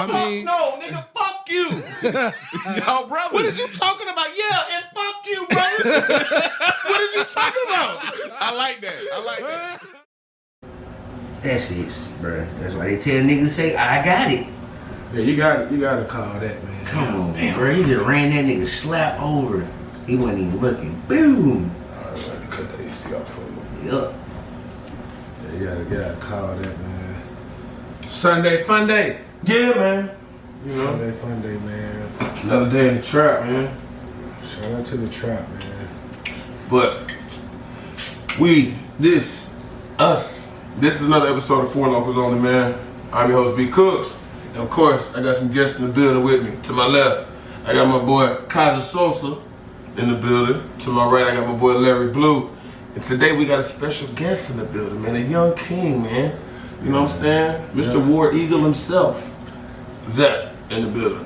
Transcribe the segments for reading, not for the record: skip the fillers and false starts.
No, nigga, fuck you. Y'all brothers. What is you talking about? Yeah, and fuck you, brother. What is you talking about? I like that. That's it, bro. That's why they tell niggas say, I got it. Yeah, you gotta call that, man. Come on, bro. He just ran that nigga slap over. He wasn't even looking. Boom. Alright, cut that AC off for me. Yup. Yeah, you gotta call that, man. Sunday fun day. Yeah, man. You know, Sunday fun day, man. another day in the trap, man. Shout out to the trap, man. But this is another episode of Four Locals Only, man. I'm your host, B. Cooks. And of course, I got some guests in the building with me. To my left, I got my boy Kaja Sosa in the building. To my right, I got my boy Larry Blue. And today we got a special guest in the building, man. A young king, man. You know what I'm saying? Mr. War Eagle himself. Zep in the building.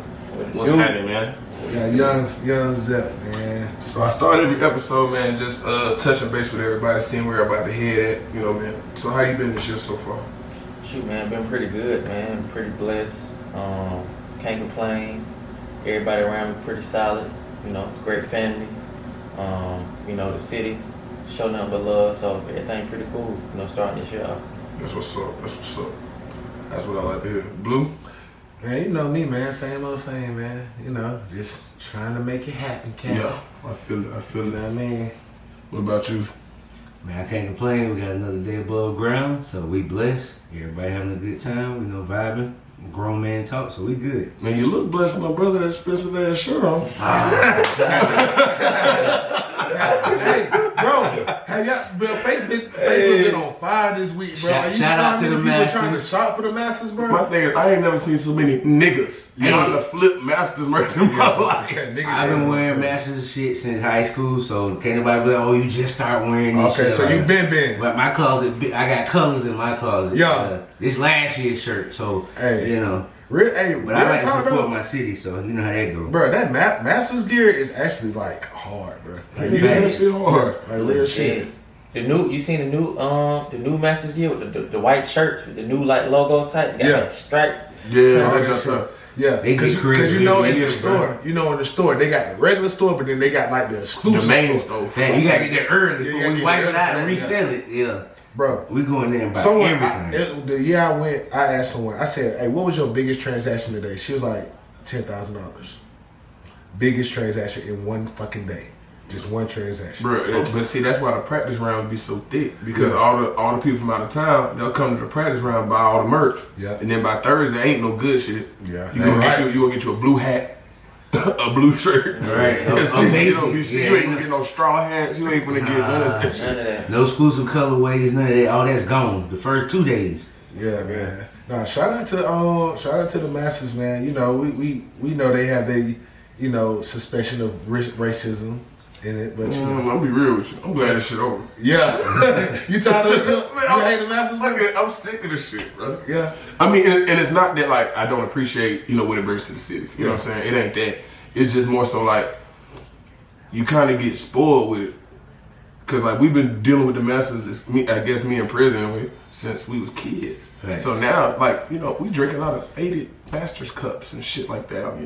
What's happening, man? Yeah, young Zep, man. So I start every episode, man, just touching base with everybody, seeing where everybody head at, you know, man. So how you been this year so far? Shoot, man, been pretty good, man. Pretty blessed. Can't complain. Everybody around me pretty solid. You know, great family. You know, the city, show nothing but love. So everything pretty cool. You know, starting this year off. That's what's up. That's what I like to hear. Blue? Man, you know me, man. Same old same, man. You know, just trying to make it happen, Cat. Yeah, I feel it. You know what I mean? What about you? Man, I can't complain. We got another day above ground, so we blessed. Everybody having a good time, you know, vibing. Grown man talk, so we good. Man, you look blessed, my brother. That expensive ass shirt on. Hey, bro, have y'all been Facebook been on fire this week, bro? Shout out to the Masters. Trying to Masters. shop for the Masters, bro. My thing is, I ain't never seen so many niggas trying to flip Masters merch in my life. I've been wearing Masters shit since high school, so can't nobody be like, oh, you just start wearing this shit. Okay, so like, you been. But my closet, I got colors in my closet. Yeah. This last year's shirt, so, Hey. you know. But I like to support my city, so you know how that goes. Bro, that Masters gear is actually like hard, bro. Like That shit hard. Like real shit. You seen the new Masters gear with the white shirts with the new like logo type? Yeah. Like, stripe. Yeah, All I that just shit. Yeah, They get because crazy. you know in the Yeah, store, they got the regular store, but then they got like the exclusive the main store. store. You gotta get there early Yeah, before we yeah, wipe yeah, it out and yeah. resell it. Yeah. Bro, We going there and buy someone, everything. the year I went, I asked someone, I said, hey, what was your biggest transaction today? She was like, $10,000. Biggest transaction in one fucking day. Just one transaction. Bro, but see, that's why the practice rounds be so thick, because all the people from out of town, they'll come to the practice round, buy all the merch, and then by Thursday ain't no good shit. Yeah, you gonna get you a blue hat, a blue shirt, Right. You ain't gonna get no straw hats. You ain't gonna get none of that shit. None of that. No exclusive colorways, none of that. All that's gone. The first 2 days. Yeah, man. Nah, shout out to the Masters, man. You know, we know they have suspension of racism in it, but you know. I'm gonna be real with you. I'm glad this shit over. Yeah. You tired of you hate the Masters? I'm sick of this shit, bro. Yeah. I mean, and it's not that like I don't appreciate, what it brings to the city. You know what I'm saying? It ain't that. It's just more so like you kind of get spoiled with it. Cause like we've been dealing with the Masters, I guess me and Prison since we was kids. Right. So now, like, we drink a lot of faded Masters cups and shit like that.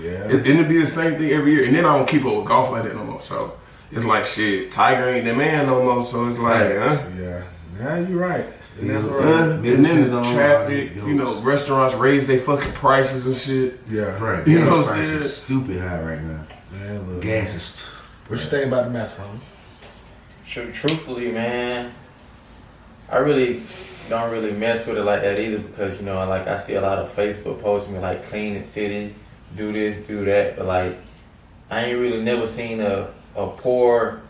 Yeah. And it'd be the same thing every year. And then I don't keep up with golf like that no more. So it's like shit, Tiger ain't the man no more. So it's like, Yeah. Nah, you're right. and then the traffic, restaurants raise their fucking prices and shit. Yeah. Right. You know Gas what I'm prices saying? is stupid high right now. Man, look. Gas is... What you think about the Masters, homie? Truthfully, man, I really don't really mess with it like that either, because I see a lot of Facebook posts me like clean the city, do this, do that, but like I ain't really never seen a poor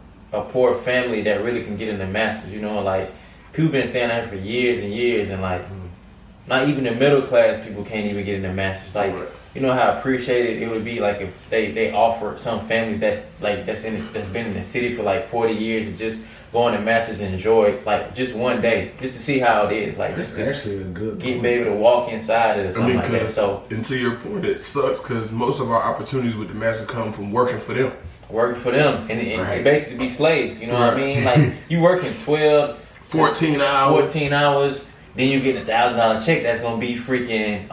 family that really can get in the Masters. Like people been staying out here for years and years, and like not even the middle class people can't even get in the Masters. Like you know how appreciated it would be like if they offered some families that's been in the city for like 40 years and just going to Masters and enjoy like just one day, just to see how it is. Like that's actually a good get maybe to walk inside it or something like that. So and to your point, it sucks because most of our opportunities with the Masters come from working for them. Working for them and basically be slaves. You know what I mean? Like you working 12, 14 hours. then you get $1,000 check that's gonna be freaking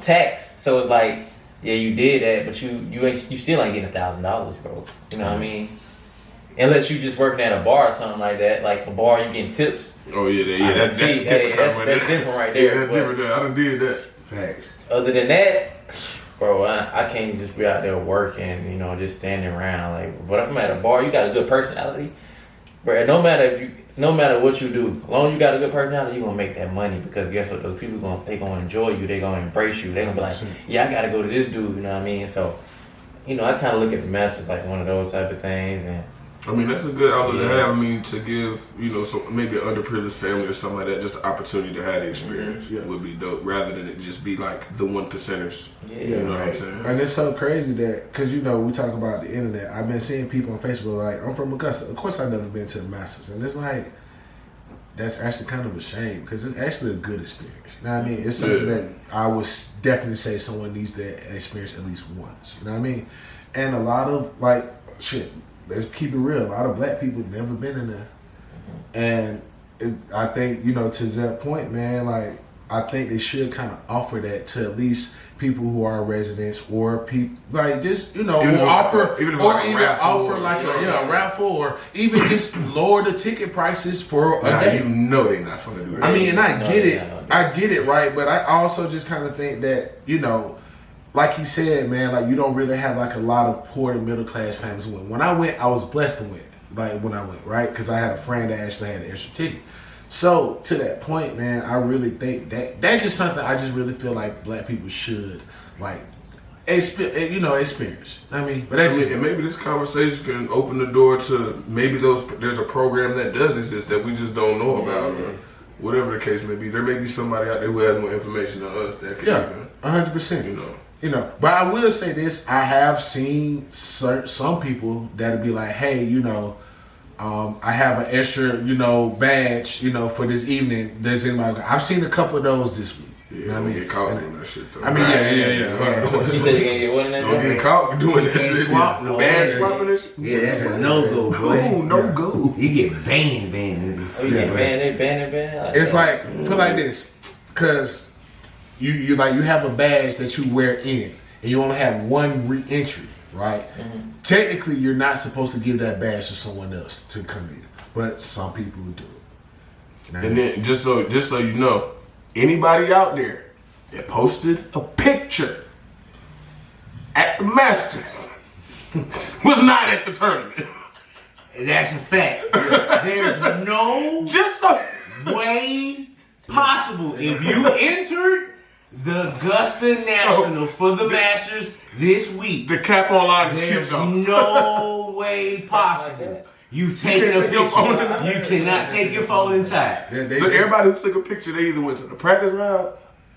taxed. So it's like, yeah, you did that, but you still ain't getting $1,000, bro. You know what I mean? Unless you just working at a bar or something like that, like a bar, you getting tips. Oh yeah, that's different. That's different right there. Yeah, that's different. There. I done did that. Facts. Other than that, bro, I can't just be out there working, just standing around. Like, but if I'm at a bar, you got a good personality, bro. No matter what you do, as long as you got a good personality, you gonna make that money. Because guess what? Those people gonna enjoy you. They gonna embrace you. They gonna be like, yeah, I gotta go to this dude. You know what I mean? So, I kind of look at the masters like one of those type of things. And I mean, that's a good outlet to have. I mean, to give, so maybe an underprivileged family or something like that, just the opportunity to have the experience would be dope, rather than it just be like the 1%ers. You know what I'm saying? And it's so crazy that, because, we talk about the internet. I've been seeing people on Facebook like, I'm from Augusta. Of course, I've never been to the Masters. And it's like, that's actually kind of a shame, because it's actually a good experience. You know what I mean? It's something that I would definitely say someone needs to experience at least once. You know what I mean? And a lot of, let's keep it real. A lot of black people never been in there, and I think to that point, man. Like, I think they should kind of offer that to at least people who are residents, or people like just offer a raffle, or even just lower the ticket prices for a day. They're not gonna do that. I mean, and I get it, right? But I also just kind of think that like he said, man, like you don't really have like a lot of poor to middle class families win. When I went, I was blessed to win. Like when I went, right? Because I had a friend that actually had an extra ticket. So to that point, man, I really think that's just something I just really feel like black people should like experience. I mean, but and maybe this conversation can open the door to maybe there's a program that does exist that we just don't know about, or whatever the case may be. There may be somebody out there who has more information than us that can 100%. But I will say this: I have seen some people that'll be like, "Hey, I have an extra, badge, for this evening. There's anybody." I've seen a couple of those this week. Yeah, I mean, get caught doing that shit though. I mean, yeah. She said you can't get what in that? Don't get caught doing that shit. The badge swapping this shit. Yeah, that's a no-go, boy. No go. You get banned. Oh, you get banned? They banned? It's like, put like this, because you have a badge that you wear in, and you only have one re-entry, right? Mm-hmm. Technically, you're not supposed to give that badge to someone else to come in, but some people do it. And then just so you know, anybody out there that posted a picture at the Masters was not at the tournament. That's a fact. There's no way possible. If you entered the Augusta National for the Masters this week, the cap online is there's kept on. no way possible. You've taken a picture. You cannot take your phone inside. So everybody who took a picture, they either went to the practice round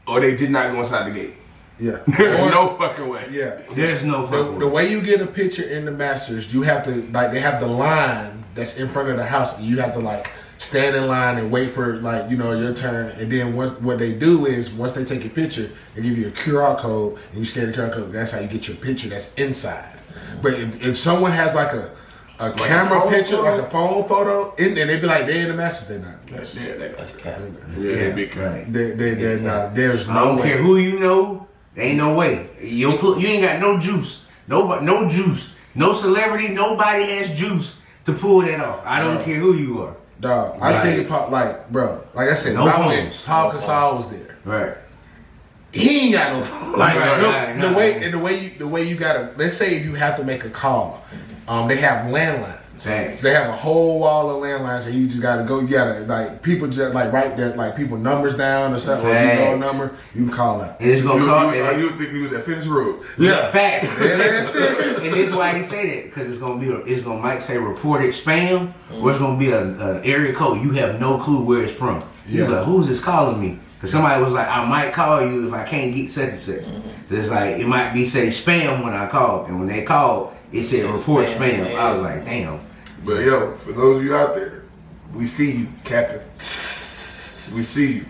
or they did not go inside the gate. Yeah. There's no fucking way. Yeah. There's no fucking way. The way you get a picture in the Masters, you have to, they have the line that's in front of the house, and you have to, stand in line and wait for, your turn. And then what they do is, once they take your picture, they give you a QR code, and you scan the QR code. That's how you get your picture that's inside. But if someone has, a camera picture, photo? like a phone photo, and they be like, they're in the Masters. They're not. That's cap. Yeah, big cap. They're not. There's I no don't way. care who you know. There ain't no way. You ain't got no juice. No juice. No celebrity. Nobody has juice to pull that off. I don't care who you are. Dog, I seen it pop, bro. Like I said, No when I went, phones. Paul Gasol was there. Right. He ain't got no phone. Right. The way you gotta. Let's say if you have to make a call, they have landlines. Thanks. They have a whole wall of landlines, and you just gotta go. You gotta people just write their people numbers down or something. Or you know a number, you can call out. And it's gonna call. You would think he was at Finish Road. Yeah, Facts. Yeah, that's it. And this is why he say that, because it's gonna might say reported spam, or it's gonna be a area code. You have no clue where it's from. You're like, who's this calling me? Because somebody was like, I might call you if I can't get such and such. So it's like, it might be say spam when I call, and when they call, it said report spam. I was like, damn. But for those of you out there, we see you, Captain. We see you.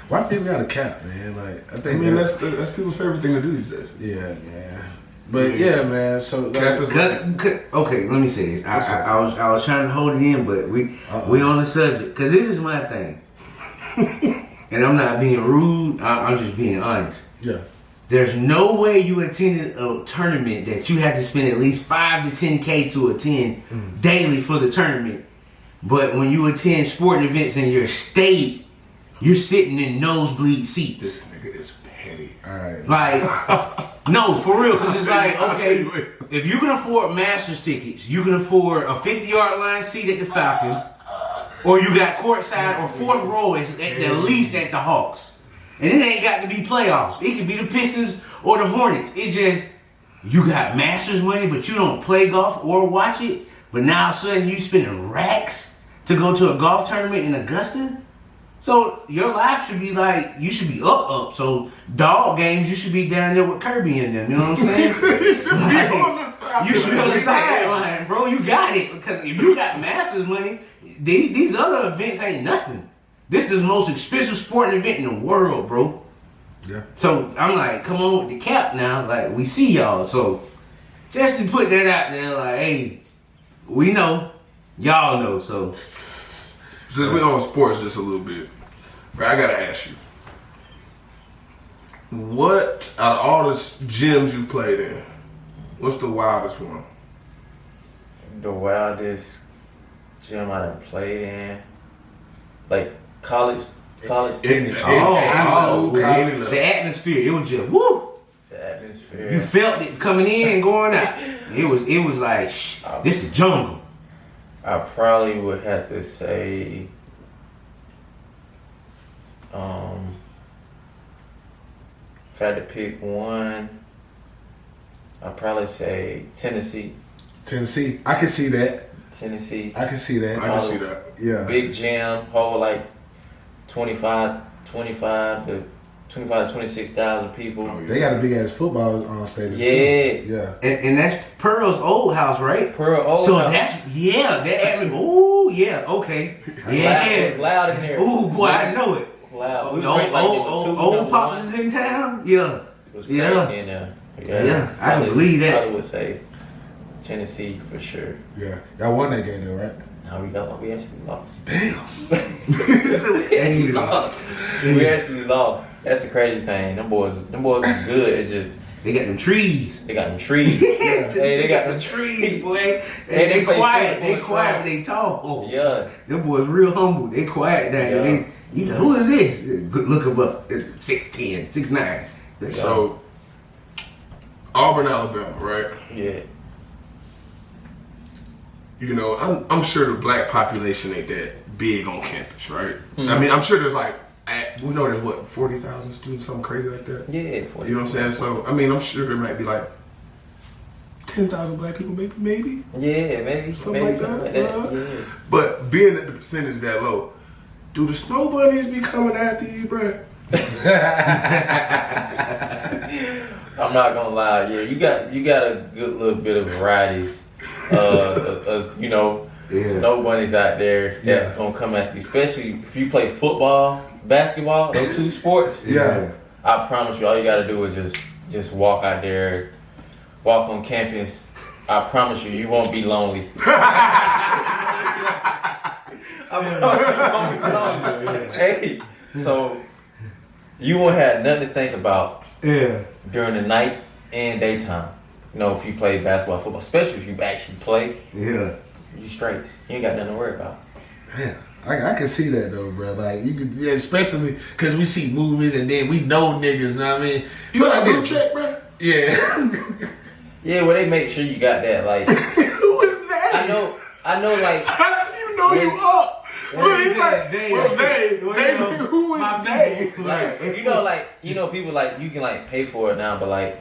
Why people got a cap, man? I think that's people's favorite thing to do these days. Yeah, man. But man. So Cap is okay, let me say this. I was trying to hold it in, but we on the subject, because this is my thing, and I'm not being rude. I'm just being honest. Yeah. there's no way you attended a tournament that you had to spend at least 5 to 10K to attend daily for the tournament. But when you attend sporting events in your state, you're sitting in nosebleed seats. This nigga is petty. All right. Like, no, for real, because it's like, okay, if you can afford Masters tickets, you can afford a 50-yard line seat at the Falcons, or you got courtside or fourth row at least at the Hawks. And it ain't got to be playoffs. It could be the Pistons or the Hornets. It just, you got Masters money, but you don't play golf or watch it. But now all of a sudden you spending racks to go to a golf tournament in Augusta. So your life should be like, you should be up. So dog games, you should be down there with Kirby in them. You know what I'm saying? You should be on the sideline, bro. You got it. Because if you got Masters money, these other events ain't nothing. This is the most expensive sporting event in the world, bro. Yeah. So I'm like, come on with the cap now. Like, we see y'all. So just to put that out there, like, hey, we know. Y'all know. So Since we're on sports just a little bit, bro, I gotta ask you. What, out of all the gyms you've played in, what's the wildest one? The wildest gym I done played in, like college. the atmosphere, it was just woo. The atmosphere. You felt it coming in and going out. It was like, shh, this the jungle. I probably would have to say, if I had to pick one, I'd probably say Tennessee. Tennessee. I can see that. Tennessee. I can see that. I can see that. Yeah. Big gym, whole like 25 to 26,000 people. Oh, yeah. They got a big ass football stadium Yeah. too. Yeah. And that's Pearl's old house, right? Pearl old So house. that ooh, yeah, okay. It's loud in there. Ooh, boy, I know it. Loud. We Old, ranked like number two, old number pops one. is in town? Yeah. It was Yeah. crazy in there. Yeah, I can believe that. I would say Tennessee for sure. Yeah. Y'all won that game though, right? No, we actually lost. Damn. We lost. We actually lost. That's the crazy thing. Them boys is good. It just They got them trees. they got them trees. Hey, they got them trees, boy. Hey, They play quiet. football They quiet, strong. but they talk. Oh, Yeah. them boys real humble. They quiet down there. Yeah. You know, who is this? Good, look them up. 6'10", 6'9". So, Auburn, Alabama, right? Yeah. You know, I'm sure the black population ain't that big on campus, right? Mm-hmm. I mean, I'm sure there's like, we know there's what, 40,000 students, something crazy like that? Yeah. You know what I'm saying? So, I mean, I'm sure there might be like 10,000 black people, maybe? Yeah, maybe. Something maybe like that, Yeah. But being at the percentage that low, do the snow bunnies be coming after you, bro? I'm not gonna lie. Yeah, you got a good little bit of varieties. You know, snow bunnies out there that's gonna come at you, especially if you play football, basketball, those two sports. Yeah. I promise you, all you gotta do is just walk out there, walk on campus. I promise you, you won't be lonely. Hey, so you won't have nothing to think about during the night and daytime. You know, if you play basketball, football, especially if you actually play, you straight. You ain't got nothing to worry about. Man, I can see that though, bro. Like you could, especially because we see movies and then we know niggas. You know what I mean? You got a group chat, bro? Yeah. Yeah, well, they make sure you got that. Like, Who is that? I know. Like, How do you know you up? Well, he's like, they, who is they? like people like you can like pay for it now, but like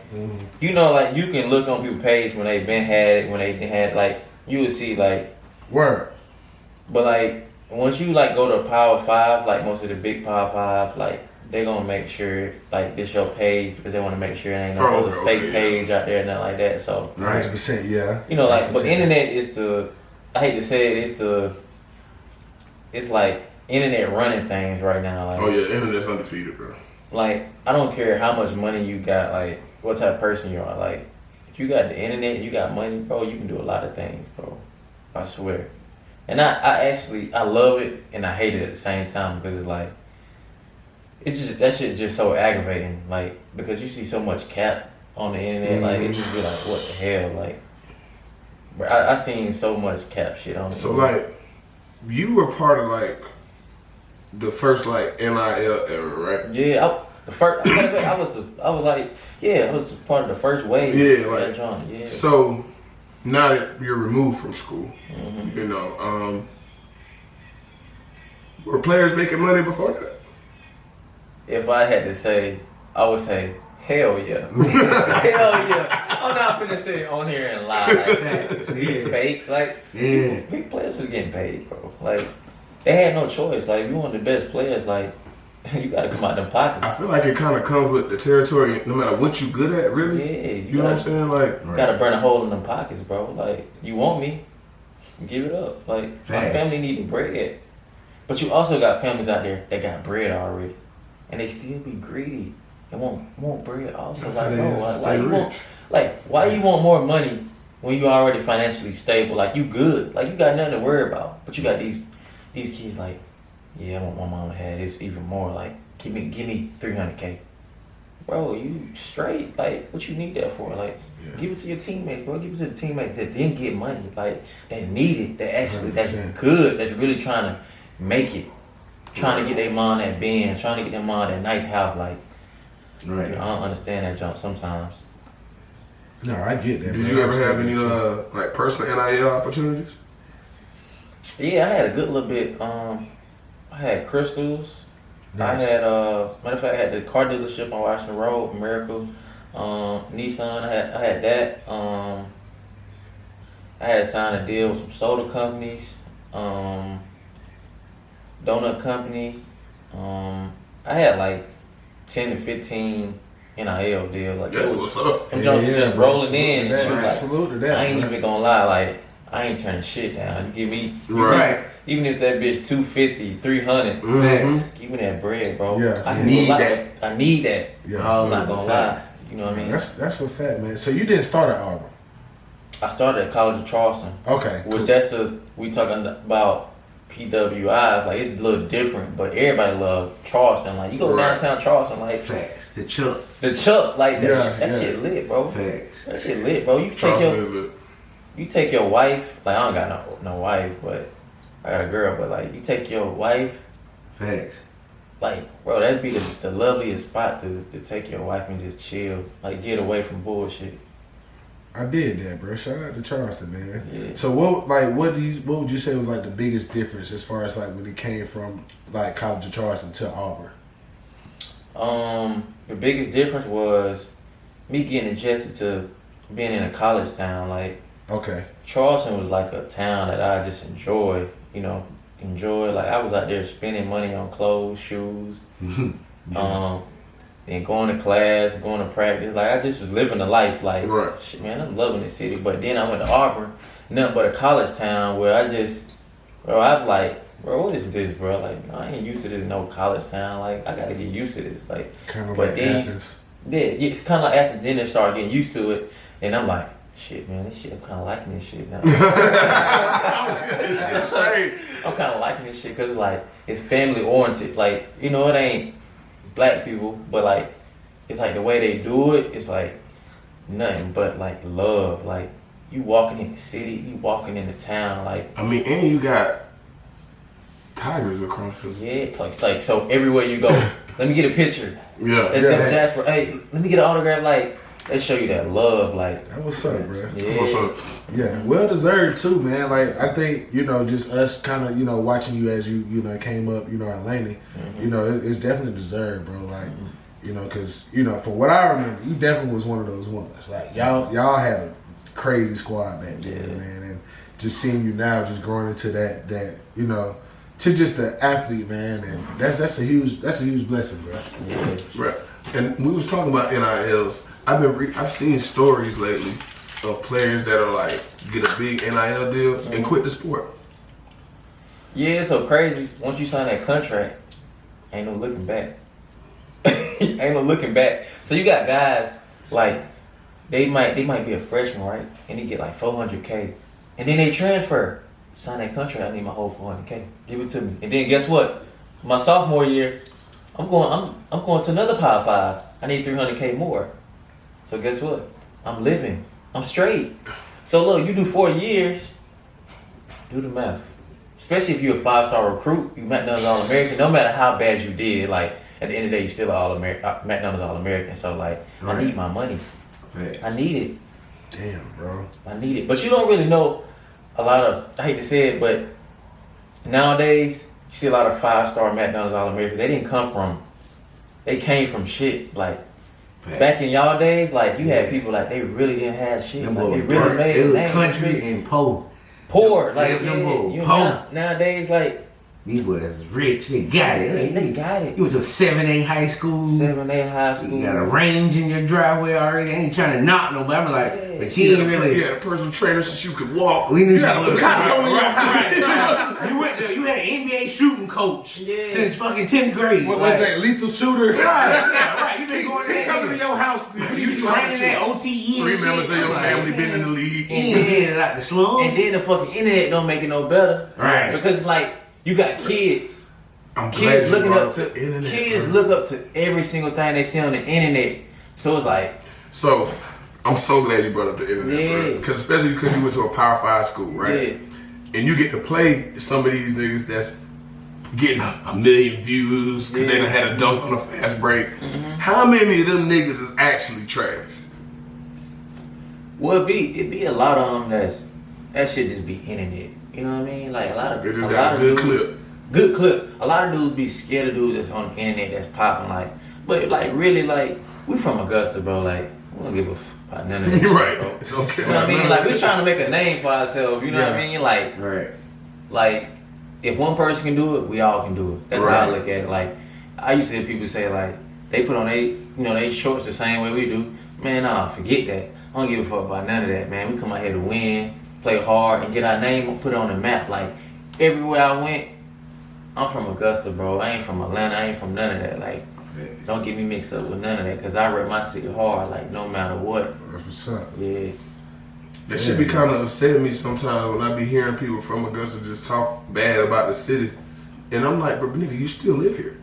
you know, like you can look on people's page when they've been had it, when they had like you would see like Word. but like once you like go to Power 5, like most of the big Power 5, like they're gonna make sure like this your page because they want to make sure there ain't no other fake page out there, nothing like that. So 100%, yeah. you know, like, but the internet is I hate to say it, it's like internet running things right now. Like, Oh yeah, internet's undefeated, bro. like I don't care how much money you got, like what type of person you are. Like if you got the internet, you got money, bro, you can do a lot of things, bro. I swear. And I actually love it and I hate it at the same time because it's like that shit just so aggravating. Like because you see so much cap on the internet, like it just be like, what the hell, like. Bro, I seen so much cap shit on it. So like, you were part of like the first like NIL era, right? Yeah, I was part of the first wave. Yeah, of like that joint, yeah. So now that you're removed from school, you know, were players making money before that? If I had to say, I would say hell yeah. Hell yeah. I'm not finna sit on here and lie like that. Be fake. Like big players was getting paid, bro. Like they had no choice. Like you one of the best players, like you gotta come out them pockets. I feel like it kinda comes with the territory, no matter what you good at, really. Yeah, you know what I'm saying? Like you gotta burn a hole in them pockets, bro. Like you want me, give it up. Like my family need the bread. But you also got families out there that got bread already. And they still be greedy. They want bread also. Like, bro, why you want more money when you already financially stable? Like you good. Like you got nothing to worry about. But you got these kids like, yeah, I want my mom to have this even more. Like, give me $300K. Bro, you straight. Like, what you need that for? Like, give it to your teammates, bro. Give it to the teammates that didn't get money. Like, that need it. That actually, that's good. That's really trying to make it. Trying to get their mom that Benz. Trying to get their mom that nice house. Like, right. I don't understand that jump sometimes. No, I get that. Did you ever have any like personal NIL opportunities? Yeah, I had a good little bit. I had crystals. Nice. I had matter of fact, I had the car dealership on Washington Road, Miracle. Nissan. I had that. I had signed a deal with some soda companies, donut company. I had like 10 to 15 NIL deals. Like that's what's up. Them jumps just rolling in. And salute to that. I ain't even gonna lie, like I ain't turning shit down. You give me right. Even if that bitch 250, 300, give me that bread, bro. Yeah, I need that. I need that. Yeah, I'm not gonna lie. You know what I mean? That's a fact, man. So you didn't start at Auburn? I started at College of Charleston. Okay, which we talking about PWIs, like it's a little different, but everybody love Charleston. Like you go downtown Charleston, like facts. The Chuck, like that shit lit, bro. Facts. That shit lit, bro. You take your wife, like I don't got no wife, but I got a girl, but like you take your wife, facts. Like, bro, that'd be the loveliest spot to take your wife and just chill, like get away from bullshit. I did that, bro. Shout out to Charleston, man. Yeah. So what would you say was like the biggest difference as far as like when it came from like College of Charleston to Auburn? The biggest difference was me getting adjusted to being in a college town. Like, okay, Charleston was like a town that I just enjoy. Like I was out there spending money on clothes, shoes, and going to class, going to practice. Like I just was living the life. Like, shit, man, I'm loving the city. But then I went to Auburn, nothing but a college town where I'm like, bro, what is this, bro? Like, I ain't used to this no college town. Like, I gotta get used to this. Like, kind of like Athens. Yeah, it's kind of like Athens. Then I started getting used to it, and I'm like, shit, man, this shit, I'm kind of liking this shit now. I'm kind of liking this shit because like it's family oriented. Like, it ain't black people, but like it's like the way they do it. It's like nothing but like love. Like you walking in the city, you walking in the town. Like I mean, and you got tigers across the it's like so everywhere you go. Let me get a picture. Yeah, that's Zep Jasper. Hey, let me get an autograph. Like. They show you that love, like that. What's up, bro? Yeah. What's up? Yeah, well deserved too, man. Like I think just us kind of watching you as you came up, at Laney, it's definitely deserved, bro. Like because from what I remember, you definitely was one of those ones. Like y'all had a crazy squad back then, man, and just seeing you now, just growing into that to just the athlete, man, and that's a huge blessing, bro. Yeah. Right. And we was talking about NILs. I've seen stories lately of players that are like get a big NIL deal and quit the sport. Yeah, it's so crazy. Once you sign that contract, ain't no looking back. Ain't no looking back. So you got guys like they might be a freshman, right? And they get like $400K, and then they transfer. Sign that contract. I need my whole $400K. Give it to me. And then guess what? My sophomore year, I'm going to another Power 5. I need 300K more. So guess what? I'm living. I'm straight. So look, you do 4 years. Do the math. Especially if you're a 5-star recruit, you McDonald's All-American. No matter how bad you did, like at the end of the day, you're still an McDonald's All-American. So like, right. I need my money. Right. I need it. Damn, bro. I need it. But you don't really know a lot of. I hate to say it, but nowadays you see a lot of 5-star McDonald's All-Americans. They came from shit like. Back in y'all days, like you had people like they really didn't have shit. Like, they really made it was country and poor. Like nowadays, like these boys rich. They got it. They got it. You went to 7A high school. 7A high school. You got a range in your driveway already. I ain't trying to knock nobody. I'm like, but you ain't really. You had a personal trainer since you could walk. You had a Picasso in your house. You went there. You had an NBA shooting coach since fucking 10th grade. What was that? Lethal shooter. Right. You been going there. Coming to your house. You training at OTE. 3 members of your family been in the league. And like the slums. And then the fucking internet don't make it no better. Right. Because it's like you got kids. Kids looking up to internet, kids look up to every single thing they see on the internet. So it's like. So I'm so glad you brought up the internet, bro. Because especially because you went to a Power 5 school, right? Yeah. And you get to play some of these niggas that's getting a million views because they done had a dunk on a fast break. Mm-hmm. How many of them niggas is actually trash? Well, it be a lot of them that shit just be internet. You know what I mean? Like a lot of. They just got a good clip. Good clip. A lot of dudes be scared of dudes that's on the internet that's popping like, but like really like we from Augusta, bro. Like we don't give a fuck about none of this. Right. Bro. It's okay. You know what I mean? Like we trying to make a name for ourselves. You know what I mean? Like right. Like if one person can do it, we all can do it. That's how I look at it. Like I used to hear people say like they put on they shorts the same way we do. Man, nah, forget that. I don't give a fuck about none of that, man. We come out here to win, play hard, and get our name put on the map. Like everywhere I went. I'm from Augusta, bro. I ain't from Atlanta. I ain't from none of that. Like, don't get me mixed up with none of that. Because I rep my city hard, like, no matter what. That's what's up. Yeah. That shit be kind of upsetting me sometimes when I be hearing people from Augusta just talk bad about the city. And I'm like, bro, nigga, you still live here.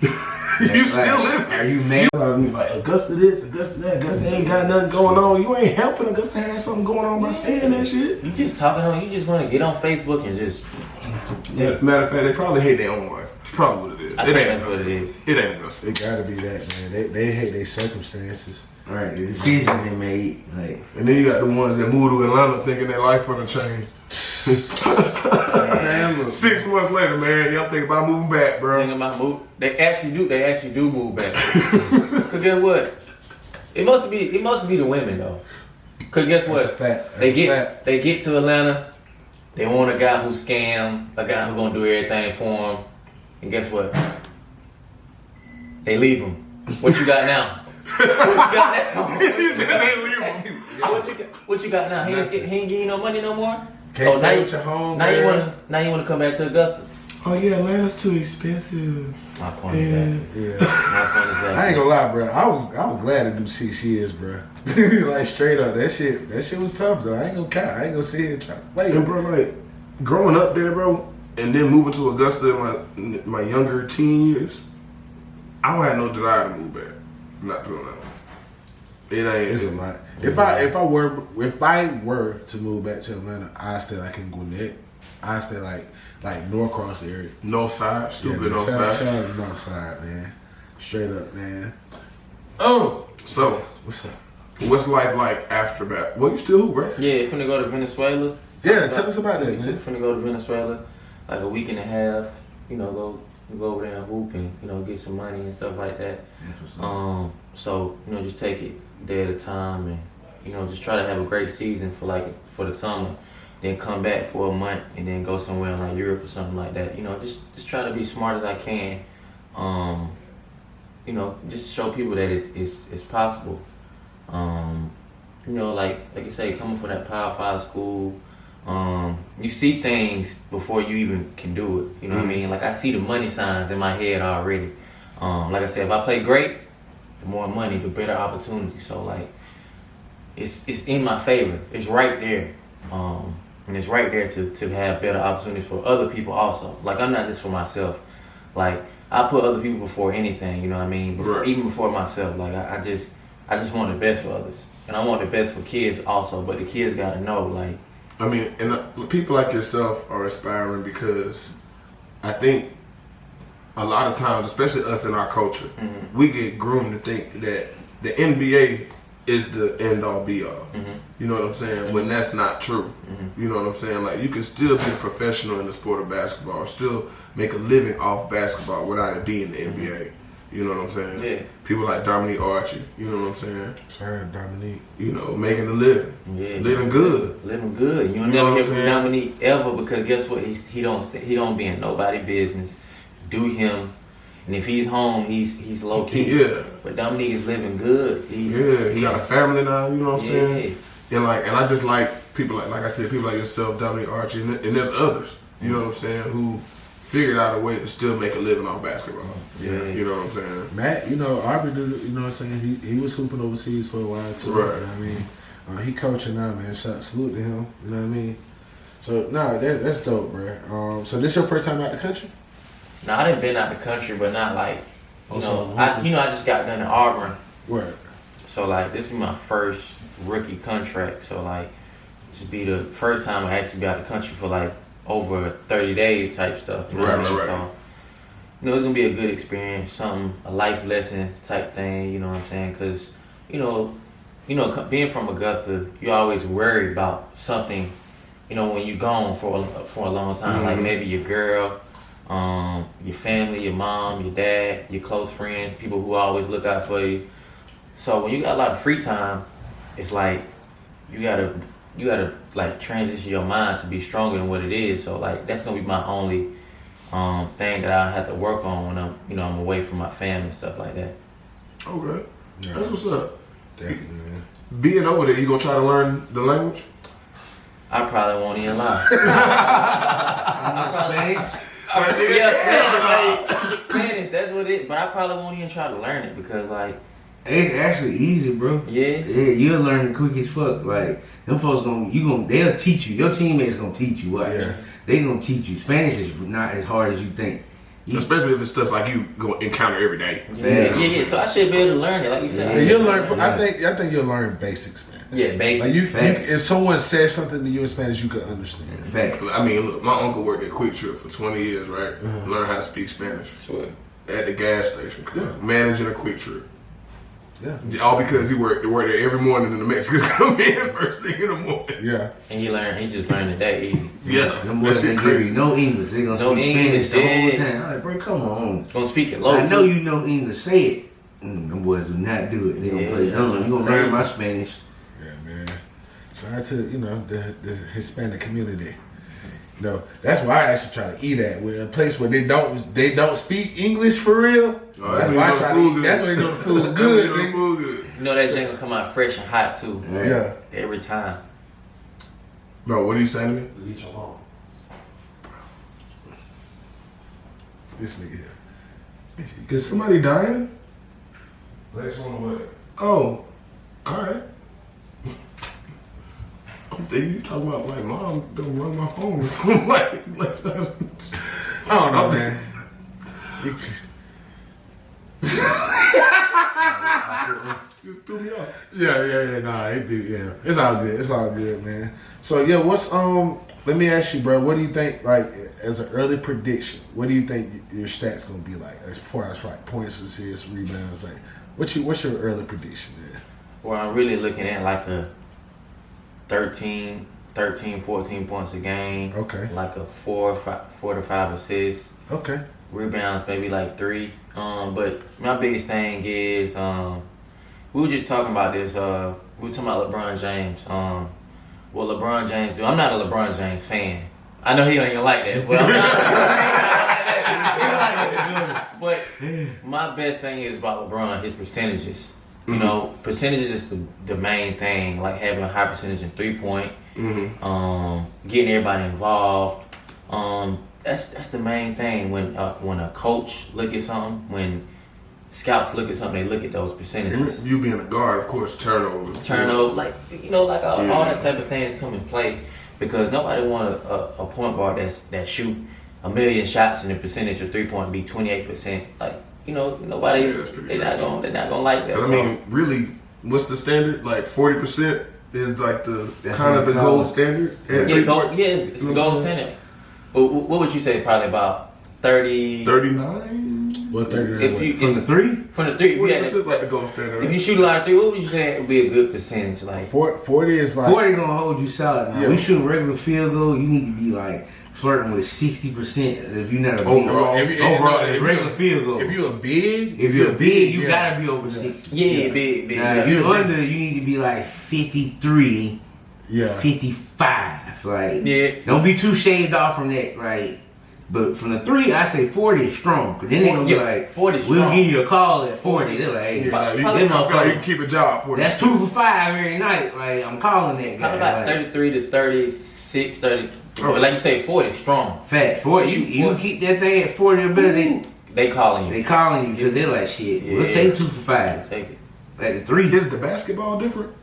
You still live here. Are you mad? Like, Augusta this, Augusta that. Augusta ain't got nothing going on. You ain't helping Augusta have something going on by saying that shit. You just talking on, you just want to get on Facebook and just matter of fact, they probably hate their own wife. That's probably what it is. I think that's what it is. It ain't Augusta. It gotta be that, man. They hate their circumstances. Right, the decision they made. Like, and then you got the ones that moved to Atlanta thinking their life gonna change. 6 months later, man, y'all think about moving back, bro. Think about move. They actually do move back. Cause guess what? It must be the women though. Cause guess what? They get to Atlanta. They want a guy who scam, a guy who gonna do everything for them, and guess what? They leave him. What you got now? What you got now? What you got now? He ain't give you no money no more. Can't stay with your home. Now you wanna come back to Augusta? Oh yeah, Atlanta's too expensive. My point is that. Yeah. I ain't gonna lie, bro. I was glad to do 6 years, bro. Like straight up, that shit was tough though. I ain't gonna count. I ain't gonna sit here and try to play. And bro, like growing up there, bro, and then moving to Augusta in my younger teen years, I don't have no desire to move back. Not to Atlanta. It ain't. It's a lot. If I were to move back to Atlanta, I stay like in Gwinnett. I stay like Norcross area. North side, stupid north side. Shout out to North side, man. Straight up, man. Oh, so what's up? What's life like after that? Well, you still hoop, right? Yeah, finna go to Venezuela. Yeah, tell us about that, man. Finna go to Venezuela, like a week and a half. You know, go over there and hoop and get some money and stuff like that. So just take it day at a time and just try to have a great season for the summer. Then come back for a month and then go somewhere in like Europe or something like that. Just try to be smart as I can. Just show people that it's possible. Like you say, coming from that Power 5 school, you see things before you even can do it. You know what I mean? Like I see the money signs in my head already. Like I said, if I play great, the more money, the better opportunity. So like, it's in my favor. It's right there. And it's right there to have better opportunities for other people also. Like I'm not just for myself. Like I put other people before anything. You know what I mean? Right. Even before myself. Like I just want the best for others, and I want the best for kids also. But the kids got to know, like. I mean, and people like yourself are inspiring because I think a lot of times, especially us in our culture, we get groomed to think that the NBA is the end all be all. You know what I'm saying? When that's not true. You know what I'm saying? Like, you can still be a professional in the sport of basketball, or still make a living off basketball without it being the NBA. You know what I'm saying? Yeah. People like Dominique Archie, you know what I'm saying? Sorry, Dominique. You know, making a living. Yeah. Living good. Living good. You'll You know never what hear I'm from saying? Dominique ever, because guess what? He don't be in nobody business. Do him. And if he's home, he's low key. Yeah. But Dominique is living good. He got a family now, you know what I'm saying? Yeah. And I just like people like I said, people like yourself, Dominique Archie, and there's others, you know what I'm saying, who figured out a way to still make a living off basketball. Yeah. You know what I'm saying? Matt, you know, Aubrey, you know what I'm saying? He was hooping overseas for a while too. Right. You know what I mean? He coaching now, man. Salute to him. You know what I mean? So, that's dope, bro. So this your first time out the country? No, I done been out the country, but not like, I just got done in Auburn. Where? So like, this be my first rookie contract. So like, this be the first time I actually be out the country for like over 30 days type stuff. You know what I mean? Right. So, it's gonna be a good experience, a life lesson type thing. You know what I'm saying? Because being from Augusta, you always worry about something. When you gone for a long time, like maybe your girl, your family, your mom, your dad, your close friends, people who always look out for you. So when you got a lot of free time, it's like you gotta like transition your mind to be stronger than what it is. So like that's gonna be my only thing that I have to work on when I'm away from my family and stuff like that. Okay. Yeah. That's what's up. Definitely, man. Being over there, you gonna try to learn the language? I probably won't even lie. Spanish, that's what it is. But I probably won't even try to learn it because like It's actually easy, bro. Yeah, you'll learn it quick as fuck. Like them folks they'll teach you. Your teammates gonna teach you. What? Yeah. They gonna teach you. Spanish is not as hard as you think. Especially if it's stuff like you go encounter every day. Yeah. So I should be able to learn it, like you said. Yeah, you'll learn. But I think you'll learn basics, man. Yeah, basic. Like you, Facts. if someone says something to you in Spanish, you could understand. Fact. I mean, look, my uncle worked at Quick Trip for 20 years, right? Learned how to speak Spanish Swear. at the gas station, managing a Quick Trip. Yeah. All because he worked there every morning and the Mexicans come in first thing in the morning. Yeah. And he just learned it that easy. Yeah. Them boys That shit gonna give crazy. you no English. They gonna No speak English, Spanish the whole yeah. time. I'm like, bro, come on. Gonna speak it low. I know too. you know English. Say it. Them boys do not do it. They gonna Yeah, play dumb. You gonna learn my Spanish. Yeah, man. Shout out to the Hispanic community. That's why I actually try to eat at, with a place where they don't speak English for real. Oh, that's when why you I know try the to food eat. good. That's when you know the food That's good. when you know the nigga. food good. You know that shit gonna come out fresh and hot too. Yeah. Every time. Bro, what are you saying to me? Leave you alone. This nigga here. Is somebody dying? Lex on the way. Oh, all right. I'm thinking you talking about like, mom, don't run my phone or something like that. I don't know, man. You Just threw me off. Yeah. Nah, it do. Yeah, it's all good. It's all good, man. So yeah, let me ask you, bro. What do you think? Like, as an early prediction, what do you think your stats gonna be like as far as like points, assists, rebounds? Like, what's your early prediction, man? Well, I'm really looking at like a 13, 14 points a game. Okay. Like a 4 to 5 assists. Okay. Rebounds maybe like 3. But my biggest thing is we were just talking about this. We were talking about LeBron James. What LeBron James do? I'm not a LeBron James fan. I know he ain't gonna like that, but I'm not. But my best thing is about LeBron, his percentages. You know, percentages is the main thing. Like having a high percentage in 3-point, getting everybody involved. That's the main thing. When a coach look at something, when scouts look at something, they look at those percentages. You being a guard, of course, turnovers. Like all that type of things come in play because nobody want a point guard that shoot a million shots and the percentage of 3-point be 28%. Like, you know, nobody, Yeah, that's pretty they're not gonna like that. I mean, really, what's the standard? Like 40% is like the That's kind of the what gold it's standard. it's the gold standard. But what would you say? Probably about 30. 39. Well, 39. If you From the three? from the three, if you, 40% had, is like the gold standard. if you shoot a lot of three, what would you say would be a good percentage? Like 40 is like 40 gonna hold you solid. Now, Yeah. we shoot a regular field goal, you need to be like flirting with 60% if you're not a big Overall, regular field goal. if you're a big, If you're big, you yeah. gotta be over 60. yeah, big. Now, if you under, you need to be like 53, Yeah. 55. Like, Yeah. don't be too shaved off from that. Like, but from the three, I say 40 is strong. Cause then they gonna be Yeah, like, 40 is we'll strong. give you a call at 40. They're like, hey, Yeah, Like, you, Probably I feel like you motherfucker. can keep a job for that's 2 for 5 every night. Like, I'm calling that guy. Probably about Like, 33 to 36, 30. Oh. Like you say, 40 strong. Fat 40. You keep that thing at 40 or better. They calling you. They calling you because they're like, shit, we'll Yeah. take 2 for 5. Take it. At the 3, Is the basketball different?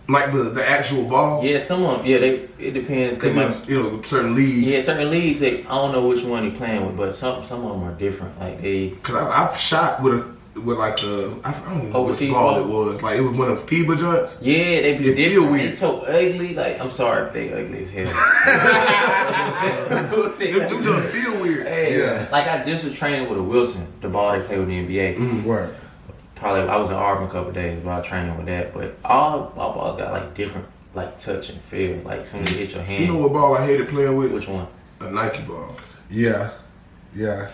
Like the actual ball? Yeah, some of them. Yeah, it depends. They might, Because, you know, certain leagues. yeah, certain leagues. I don't know which one they playing with, but some of them are different. Like they. Because I've shot with like a, I don't even know which Overseas ball ball? it was. Like, it was one of FIBA joints. Yeah, they be It feel different. weird. It's so ugly. Like I'm sorry if they ugly as hell. Them joints feel weird. Hey, Yeah. like I just was training with a Wilson, the ball they play with the NBA. Word. Probably I was in Auburn a couple days about training with that, but all balls got like different like touch and feel. Like soon as you hit your hand, You know what ball I hated playing with? which one? A Nike ball. Yeah. Yeah.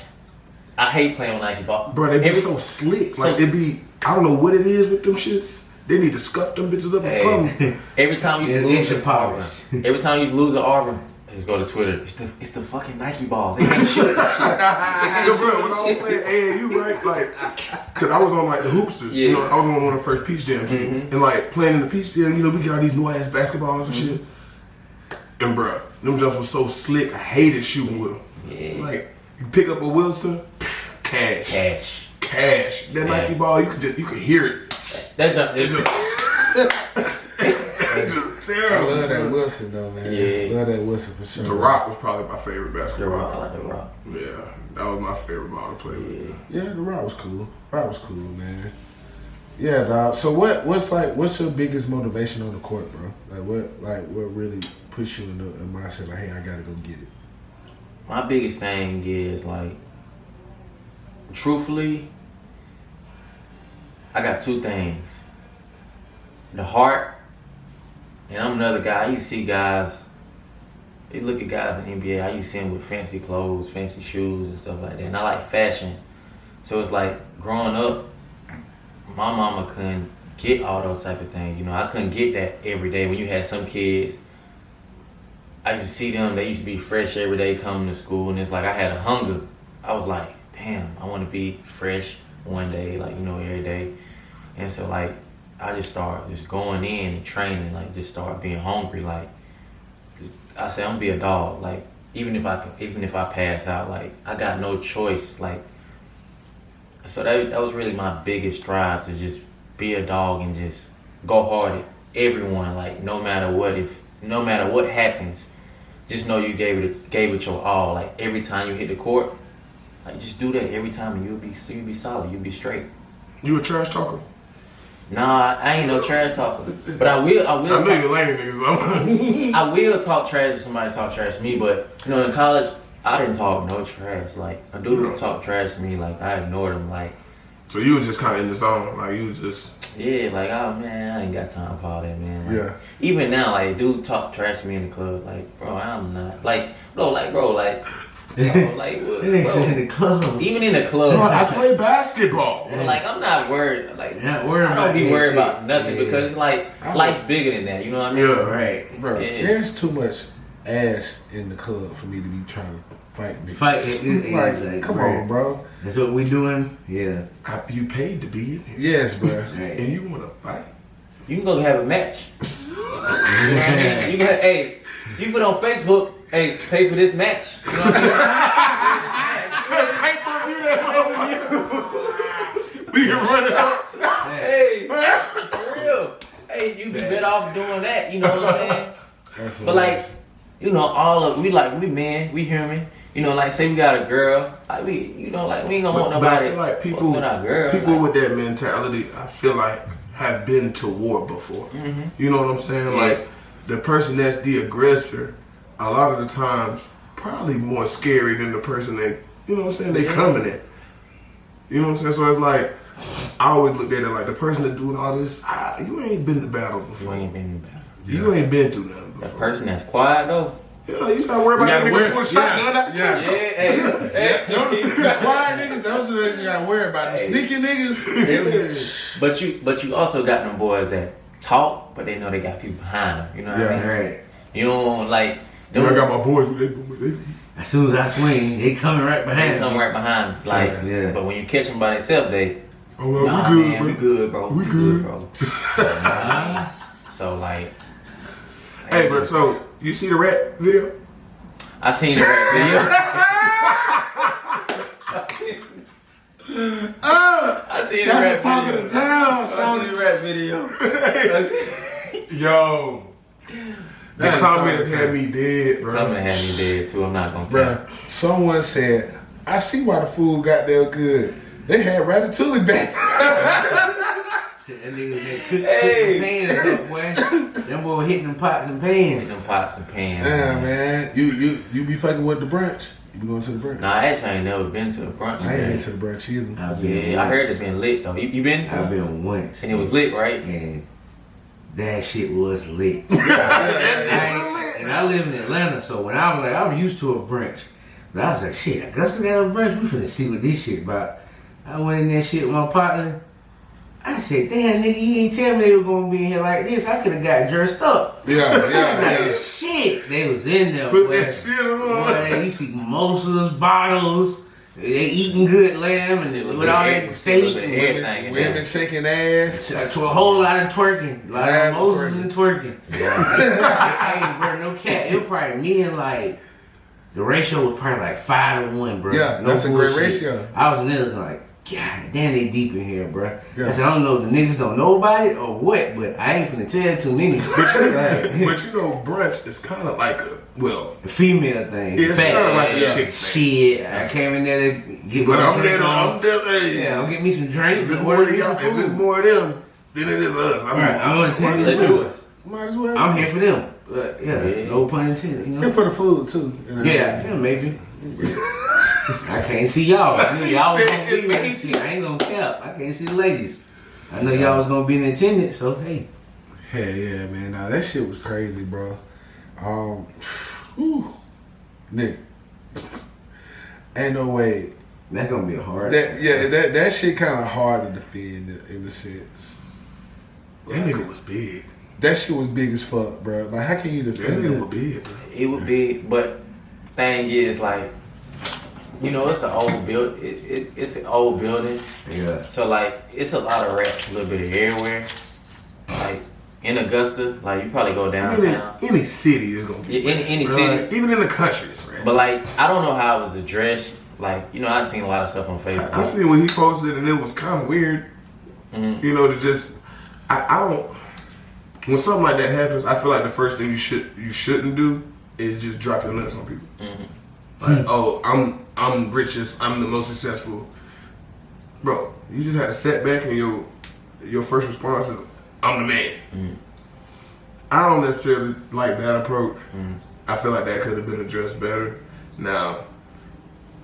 I hate playing with Nike ball. Bro, they be Every- so slick. so- Like, they be, I don't know what it is with them shits. They need to scuff them bitches up or Hey. something. Every time you Yeah, lose extra at power. Auburn, every time you lose at Auburn, just go to Twitter. It's the fucking Nike balls. They can't shoot. Yo, bro, when I was playing AAU, right, like, cause I was on like the hoopsters, you know, Yeah. I was on one of the first Peach Jam teams, and like playing in the Peach Jam, you know, we get all these new ass basketballs and shit. And bro, them jumps was so slick, I hated shooting with them. Yeah. Like, you pick up a Wilson, cash. Cash. That Yeah. Nike ball, you could hear it. That jump It's is just I terrible. love that Wilson though, man. Yeah. Love that Wilson for sure. The Rock was probably my favorite the basketball. rock. I like the rock. Yeah, that was my favorite ball to play with. Yeah. Yeah, the Rock was cool. Rock was cool, man. Yeah, dog. So what's your biggest motivation on the court, bro? What really puts you in the mindset like, hey, I gotta go get it? My biggest thing is like, truthfully, I got two things. The heart, and I'm another guy. I used to see guys, you look at guys in the NBA, I used to see them with fancy clothes, fancy shoes and stuff like that. And I like fashion. So it's like, growing up, my mama couldn't get all those type of things. You know, I couldn't get that every day. When you had some kids, I used to see them, they used to be fresh every day coming to school, and it's like I had a hunger. I was like, damn, I want to be fresh one day, like, you know, every day. And so, like, I just started just going in and training, like, just start being hungry. Like, I said, I'm gonna be a dog. Like, even if I pass out, like, I got no choice. Like, so that was really my biggest drive, to just be a dog and just go hard at everyone. Like, no matter what happens, just know you gave it your all. Like, every time you hit the court, like, just do that every time, and you'll be solid. You'll be straight. You a trash talker? Nah, I ain't no trash talker, but I will. I know you lame niggas. I will talk trash if somebody talk trash to me. But you know, in college, I didn't talk no trash. Like, a dude talk trash to me, like, I ignored him. Like, So you was just kind of in the zone, like you was just. yeah, like, oh man, I ain't got time for all that, man. Like, Yeah. Even now, like, dude talk trash to me in the club. Like, bro, I'm not. Like, bro, what, It ain't shit in bro. the club. Even in the club, Bro, I play basketball. bro, like, I'm not worried. Like, Not worried I don't about be that worried shit. about nothing, Yeah. because it's like life bigger than that. You know what I mean? Yeah. Right. Bro, Yeah. there's too much ass in the club for me to be trying to fight niggas. Fight it, like, come on, bro. That's what we doing? Yeah. You paid to be in here, Yes, bro. Right. and you want to fight? You can go have a match. You know what I mean? You can, hey, you put on Facebook, hey, pay for this match. You know what I We can run it up. mean? Hey, for real. Hey, you be better off doing that. You know what I'm saying? That's But like, hilarious. you know, we men, we human. You know, like say we got a girl, like we ain't gonna want nobody. But I feel like people with our girl, people with that mentality, I feel like have been to war before. You know what I'm saying? Yeah. Like the person that's the aggressor, a lot of the times, probably more scary than the person that, you know what I'm saying, they coming at. You know what I'm saying? So it's like, I always look at it like the person that's doing all this, you ain't been to battle before. You ain't been in battle. You ain't been through nothing before. That person that's quiet though. Yeah, you gotta worry about that nigga with a shotgun. Yeah. The quiet niggas, those are the ones you gotta worry about. The sneaky niggas. But you also got them boys that talk, but they know they got people behind them. You know what I mean? Right. You don't like. I got my boys with they. As soon as I swing, they coming right They behind come me. right behind. Like, Yeah. but when you catch them by themselves, they. Oh, well, Nah, we good, man, bro. we good, bro. We good. bro. So like. Hey, bro. So you see the rap video? I seen the rap video. I seen the rap That's the talk video. of the town, I son. seen the rap video. Yo. The That's comments all had the me dead, bro. Coming to have me dead too. I'm not gonna Bruh, someone said, I see why the food got there good. They had ratatouille back. That nigga that cook Hey. them pans up, boy. Them boy hitting them pots and pans. them pots and pans. Yeah, man. You be fucking with the brunch? You be going to the brunch? Nah, actually, I ain't never been to a brunch. I ain't man. been to the brunch either. I've been Yeah, I heard once. it been lit though. You been? I've been once. And it was lit, right? And that shit was lit. And I live in Atlanta, so when I was like, I was used to a brunch. But I was like, shit, I guess I got a brunch. We finna see what this shit about. I went in that shit with my partner. I said, damn, nigga, you ain't tell me they were gonna be in here like this. I could have got dressed up. Like, shit, they was in there, Put boy. that shit on. Boy, you see mimosas, bottles. They eating good lamb and with all that steak. Everything. Women shaking ass. To a whole lot of twerking. A lot of mimosas twerking. and twerking. Hey, bro, no cat. It was probably me and like, the ratio was probably like 5-to-1, bro. Yeah, No that's a great bullshit. ratio. I was in there like, God damn, they deep in here, bro. Yeah. I said, I don't know if the niggas don't know about it or what, but I ain't finna tell too many. But you know, brunch is kind of like a, well, The female thing. yeah, it's Fat kind of like a ass. chick thing. Shit, I came in there to get But my I'm drink there, on. hey. Yeah, I'm getting me some drinks. If it's and more order of me y'all, some if it's food. more of them, then it is us. Alright, I'm gonna tell you Let's this. do it. Might as well. I'm here for them. But yeah, Yeah. no pun intended. You Here know? for the food too. You know? Yeah, maybe. I can't see y'all. I knew y'all was gonna be with shit. I ain't gonna cap. I can't see the ladies. I know y'all was gonna be in attendance, so hey. Hell yeah, man. Nah, that shit was crazy, bro. Whew. Nigga. Ain't no way. That's gonna be a hard. That shit kind of hard to defend in a sense. That nigga was big. That shit was big as fuck, bro. Like, how can you That defend nigga that? was big, bro. It would be, but thing is like, you know, it's an old build. It's an old building. Yeah. So like, it's a lot of raps, a little bit of everywhere. Like in Augusta, like you probably go downtown. Any city is gonna be. Yeah, any Right? city. Even in the country, it's right. But like, I don't know how it was addressed. Like, you know, I've seen a lot of stuff on Facebook. I seen when he posted and it was kind of weird. Mm-hmm. You know, to just I don't. When something like that happens, I feel like the first thing you shouldn't do is just drop your nuts on people. Like, oh, I'm richest, I'm the most successful. Bro, you just had a setback and your first response is, I'm the man. I don't necessarily like that approach. I feel like that could have been addressed better. Now,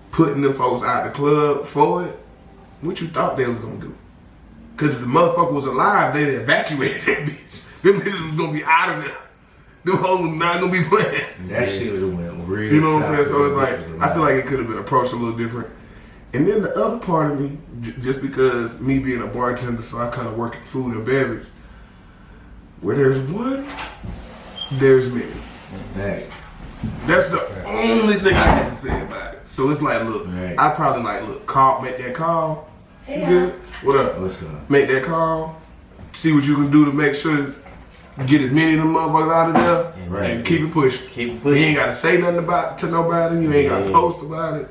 putting them folks out the club for it, what you thought they was gonna do? Cause if the motherfucker was alive, they'd evacuated that bitch. Them bitches was gonna be out of there. Them hoes was not gonna be playing. That shit would have went real. You know what I'm saying? south. So it's like, I feel like it could have been approached a little different. And then the other part of me, just because me being a bartender, so I kind of work in food and beverage, where there's one, there's many. Hey, That's the only thing I have to say about it. So it's like, look, Right. I probably like, look, make that call. Hey, You good? What up? what's up? Make that call. See what you can do to make sure get as many of them motherfuckers out of there, Right. and keep it pushing. Keep it You pushing. ain't gotta say nothing about to nobody. You ain't gotta Yeah. post about it.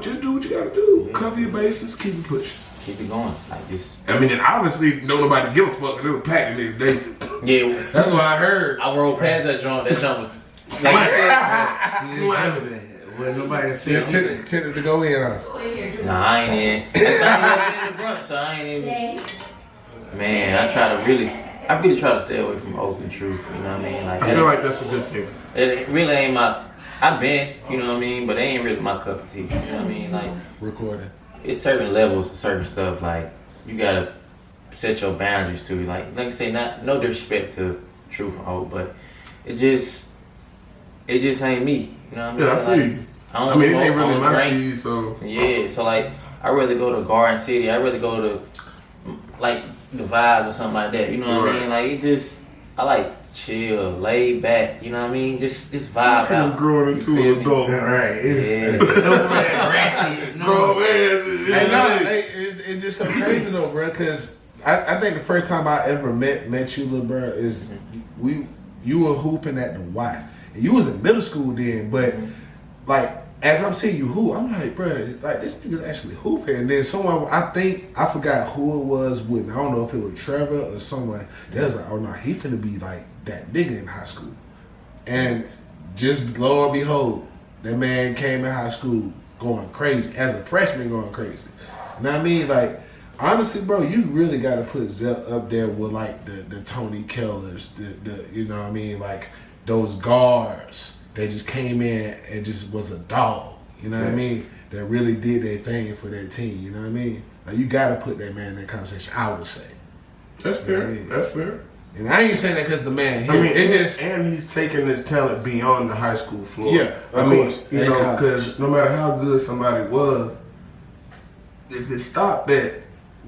Just do what you gotta do. Cover your bases. Keep it pushing. Keep it going. Like this. I mean, and obviously, don't nobody give a fuck. It was packed the next day. Yeah. That's what I heard. I rolled past that jump. That jump was Slamming. Well, nobody Yeah, feel tended to go in on. Nah, I ain't in. I in the front, so I ain't even. Man, I really try to stay away from open truth. You know what I mean? Like, I feel like that's a good thing. it really ain't my. I've been, you know what I mean, but it ain't really my cup of tea. You know what I mean? Like, Recording. it's certain levels to certain stuff. Like, you gotta set your boundaries to. Like I say, no disrespect to truth and hope, but it just ain't me. You know what I mean? Yeah, I feel you. I I mean, it smoke, ain't really I don't my drink. speed, so. Yeah, so like, I rather go to Garden City. I rather go to like the Vibes or something like that. You know what I mean? Like, I like chill, laid back. You know what I mean? Just vibe Kind out. of growing into feel an me? adult. right. It's ratchet. Bro, And it's just so crazy though, bro. Because I think the first time I ever met you, little bro, is you were hooping at the Y. And you was in middle school then, but like as I'm seeing you hoop, I'm like, bro, like this nigga's actually hooping. And then someone, I forgot who it was with me. I don't know if it was Trevor or someone. That was like, oh no, he finna be like that nigga in high school. And just lo and behold, that man came in high school going crazy as a freshman, going crazy. You know what I mean? Like, honestly, bro, you really got to put Zep up there with like the Tony Kellers, the you know what I mean, like those guards that just came in and just was a dog. You know what I mean? That really did their thing for their team. You know what I mean? Like, you got to put that man in that conversation. I would say. That's fair. I mean? That's fair. And I ain't saying that because the man. I mean, and he's taking his talent beyond the high school floor. Yeah, I mean, you know, because no matter how good somebody was, if it stopped at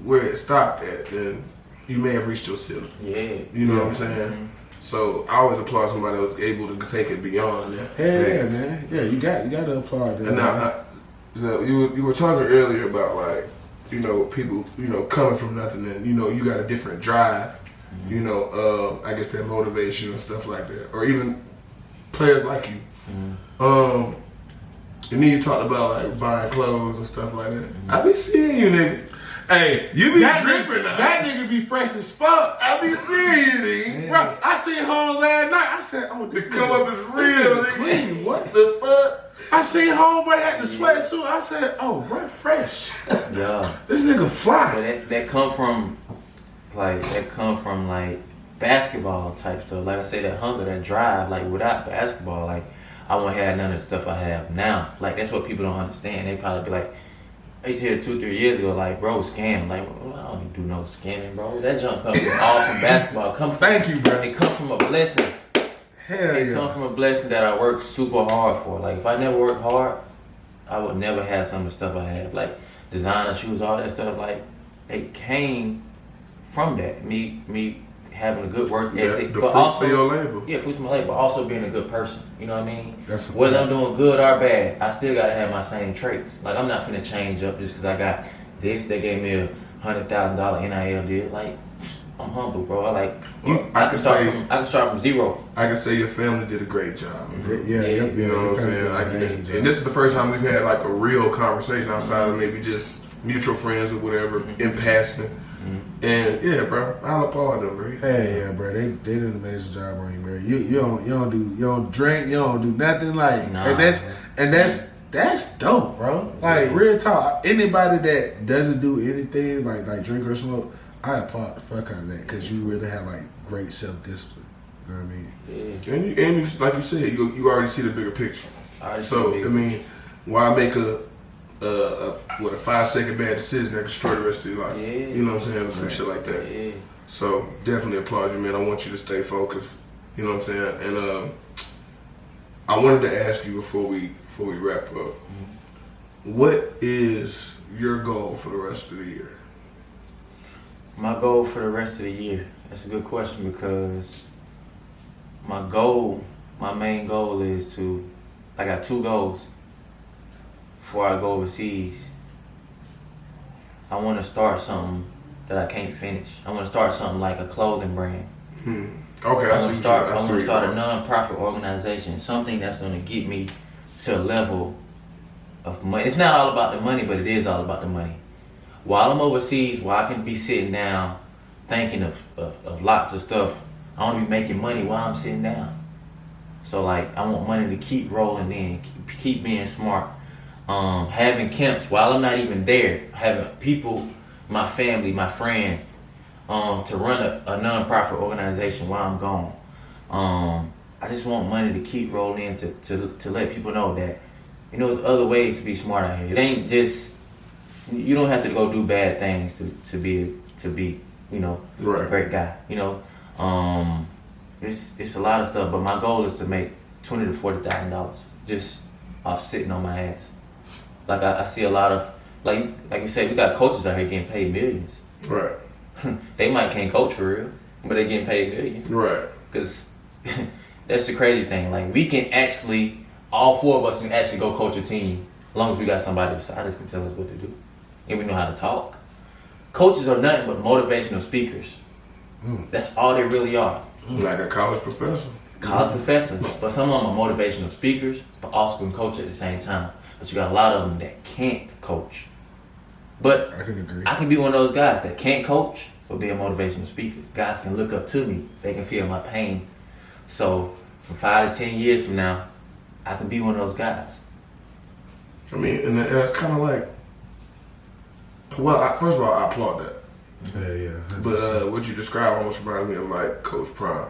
where it stopped at, then you may have reached your ceiling. Yeah. You know what I'm saying? Mm-hmm. So I always applaud somebody that was able to take it beyond that. Yeah, man. Yeah, you got to applaud that. And now, so you were talking earlier about like, you know, people, you know, coming from nothing and, you know, you got a different drive. You know, I guess that motivation and stuff like that, or even players like you. And then you talked about like buying clothes and stuff like that. I be seeing you, nigga. Hey, you be dripping now. That nigga be fresh as fuck. I be seeing you, nigga. Bro, I seen Holmes last night. I said, oh, this Come nigga, up as this real, nigga nigga. clean. What the fuck? I seen Homeboy had the sweatsuit. I said, oh, bro, fresh. Yeah. This nigga fly. But that come from basketball type stuff. Like I say, that hunger, that drive. Like, without basketball, like, I wouldn't have none of the stuff I have now. Like, that's what people don't understand. They probably be like, I used to hear 2-3 years ago, like, bro, scam. Like, well, I don't do no scamming, bro. That junk comes all from basketball. Thank you, bro. It comes from a blessing. Hell It yeah. comes from a blessing that I worked super hard for. Like, if I never worked hard, I would never have some of the stuff I have. Like, designer shoes, all that stuff. Like, it came from that. Me having a good work ethic. The but fruits also, of your labor. Yeah, fruits of my labor, but also being a good person. You know what I mean? That's a Whether fact. I'm doing good or bad, I still gotta have my same traits. Like, I'm not finna change up just because I got this. They gave me $100,000 NIL deal. Like, I'm humble, bro. I can start from zero. I can say your family did a great job. Yeah, You know what I'm saying? And this is the first time we've had like a real conversation outside of maybe just mutual friends or whatever in passing. And yeah, bro, I'll applaud them, bro. Hey, yeah, bro, they did an amazing job on you, bro. You don't drink, you don't do nothing like, Nah, and that's dope, bro. Like, real talk. Anybody that doesn't do anything like drink or smoke, I applaud the fuck out of that because you really have like great self discipline. You know what I mean? Yeah. And you like you said, you already see the bigger picture. So I mean, why make a 5-second bad decision that can destroy the rest of your life? Yeah. You know what I'm saying? Some shit like that. Yeah. So definitely applaud you, man. I want you to stay focused. You know what I'm saying? And I wanted to ask you before we wrap up, what is your goal for the rest of the year? My goal for the rest of the year. That's a good question because my main goal is I got 2 goals before I go overseas. I want to start something that I can't finish. I want to start something like a clothing brand. Okay, I want to start a non-profit organization, something that's going to get me to a level of money. It's not all about the money, but it is all about the money. While I'm overseas, while I can be sitting down thinking of lots of stuff, I want to be making money while I'm sitting down. So like, I want money to keep rolling in, keep being smart. Having camps while I'm not even there, having people, my family, my friends, to run a non-profit organization while I'm gone. I just want money to keep rolling in to let people know that, you know, there's other ways to be smart out here. It ain't just, you don't have to go do bad things to be, you know, Right. a great guy. You know, it's a lot of stuff, but my goal is to make $20,000 to $40,000 just off sitting on my ass. Like I see a lot of, like you say, we got coaches out here getting paid millions. Right. They might can't coach for real, but they getting paid millions. Right. Because that's the crazy thing. Like, we can actually, all four of us can actually go coach a team as long as we got somebody beside us can tell us what to do. And we know how to talk. Coaches are nothing but motivational speakers. That's all they really are. Like a college professor. College professors. But some of them are motivational speakers, but also can coach at the same time. But you got a lot of them that can't coach. But I can agree. I can be one of those guys that can't coach, but be a motivational speaker. Guys can look up to me. They can feel my pain. So from 5 to 10 years from now, I can be one of those guys. I mean, and that's kind of like, well, first of all, I applaud that. Yeah. But what you described almost reminds me of like Coach Prime.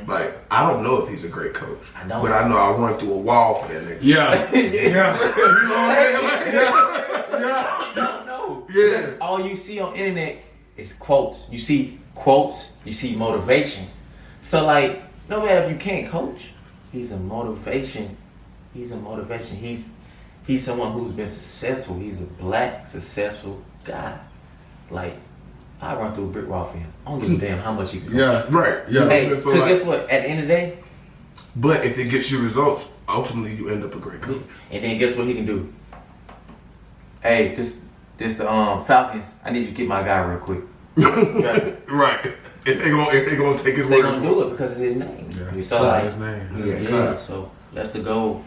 Like, I don't know if he's a great coach, I don't. but I know I'll run through a wall for that nigga. Yeah. You know what I'm saying? No. Yeah. All you see on internet is quotes. You see quotes, you see motivation. So like, no matter if you can't coach, he's a motivation. He's someone who's been successful. He's a black, successful guy. Like, I run through a brick wall for him. I don't give a damn how much he can coach. Yeah. Right. Yeah. Hey, So, because like, guess what? At the end of the day, but if it gets you results, ultimately you end up a great coach. and then guess what he can do? Hey, this the Falcons. I need you to get my guy real quick. Right. If they gonna take his They're word gonna for do it because of his name. Yeah. So like, His name. yeah. So that's the goal.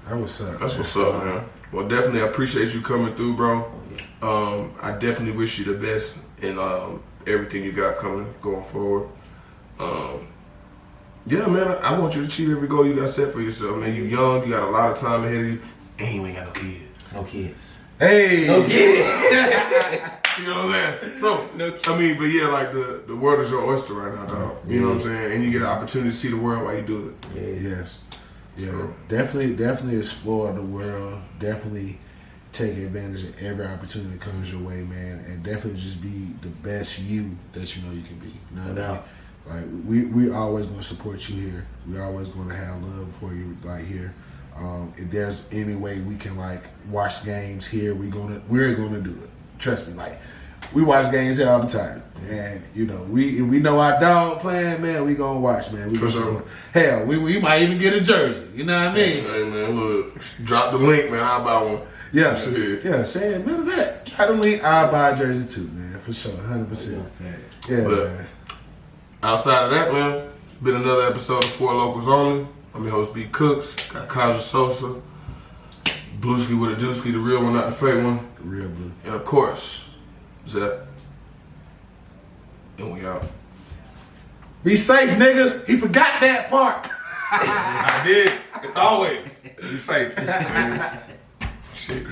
That was up. That's what's up, man. Well, definitely I appreciate you coming through, bro. I definitely wish you the best in everything you got coming going forward. Yeah, man, I want you to achieve every goal you got set for yourself, man. You young, you got a lot of time ahead of you, and you ain't got no kids. No kids. Hey. No kids. You know what I'm saying? So, No kids. I mean, but yeah, like the world is your oyster right now, dog. You know what I'm saying? And you get an opportunity to see the world while you do it. Yeah. Yes. Yeah. Definitely explore the world. Definitely take advantage of every opportunity that comes your way, man. And definitely just be the best you that you know you can be. You know what I mean? Like, we always gonna support you here. We always gonna have love for you like here. If there's any way we can like watch games here, we're gonna do it. Trust me, like we watch games here all the time, and you know if we know our dog playing, man, we gonna watch, man. We For gonna sure. Hell, we might even get a jersey. You know what I mean? Hey, man, look, drop the link, man. I'll buy one. Yeah, Yeah. Shane, none of that. Try to link. I'll buy a jersey too, man, for sure, 100%. Yeah, But- man. Outside of that, man, it's been another episode of Four Locals Only. I'm your host, B. Cooks. Got Kaja Sosa, Blueski with a Dooski, the real one, not the fake one. Real blue. And of course, Zep. And we out. Be safe, niggas. He forgot that part. I did. As always. Be safe. Shit.